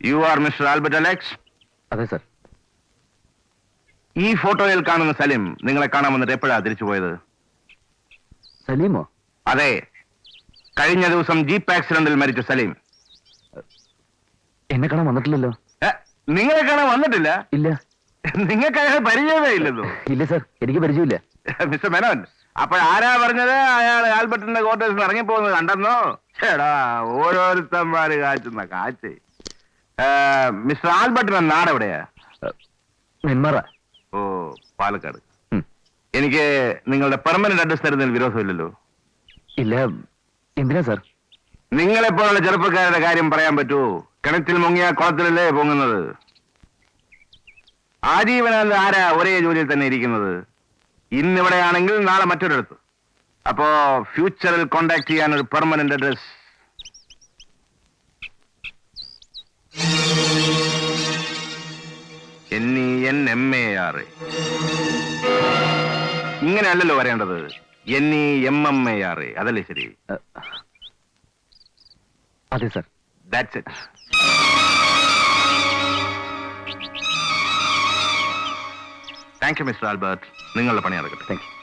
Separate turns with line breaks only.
You are mister Albert Alex?
അതെ sir.
ഈ ഫോട്ടോയിൽ കാണുന്ന സലീം നിങ്ങളെ കാണാൻ വന്നിട്ട് എപ്പോഴാ തിരിച്ചു പോയത്?
സലീമോ?
അതെ, കഴിഞ്ഞ ദിവസം ജീപ്പ് ആക്സിഡന്റിൽ മരിച്ച സലീം.
എന്നെ കാണാൻ വന്നിട്ടില്ലല്ലോ.
നിങ്ങളെ കാണാൻ വന്നിട്ടില്ല?
ഇല്ല.
നിങ്ങൾക്ക് അയാൾ പരിചയമേ ഇല്ലെന്നോ?
ഇല്ല സർ, എനിക്ക് പരിചയമില്ല.
മിസ്റ്റർ മേനോൻ, അപ്പോൾ ആരാ പറഞ്ഞത് അയാൾ ആൽബർട്ടിന്റെ ക്വാർട്ടേഴ്സിൽ ഇറങ്ങിപ്പോകുന്നത് കണ്ടെന്നോ? ചേടാ, ഓരോരുത്തന്മാര് കാച്ചുന്ന കാച്ച്. മിസ്റ്റർ ആൽബർട്ടിന്റെ നാട് എവിടെയാ?
നെന്മാറ.
ഓ, പാലക്കാട്. എനിക്ക് നിങ്ങളുടെ പെർമനന്റ് അഡ്രസ് തരുന്നതിൽ വിരോധമില്ലല്ലോ?
ഇല്ല. എന്തിനാ സാർ?
നിങ്ങളെപ്പോലുള്ള ചെറുപ്പക്കാരുടെ കാര്യം പറയാൻ പറ്റുമോ? കിണറ്റിൽ മുങ്ങിയ കുളത്തിലല്ലേ പൊങ്ങുന്നത്. ആജീവനാന്ത ആരാ ഒരേ ജോലിയിൽ തന്നെ ഇരിക്കുന്നത്? ഇന്നിവിടെയാണെങ്കിൽ നാളെ മറ്റൊരിടത്ത്. അപ്പോ ഫ്യൂച്ചറിൽ കോണ്ടാക്ട് ചെയ്യാൻ ഒരു പെർമനന്റ് അഡ്രസ്. NENMAR. ഇങ്ങനെയല്ലല്ലോ വരേണ്ടത്. NEMMAR. അതല്ലേ ശരി?
അതെ sir.
That's it. Thank you mister Albert. നിങ്ങളുടെ പണി നടക്കട്ടെ.
Thank you.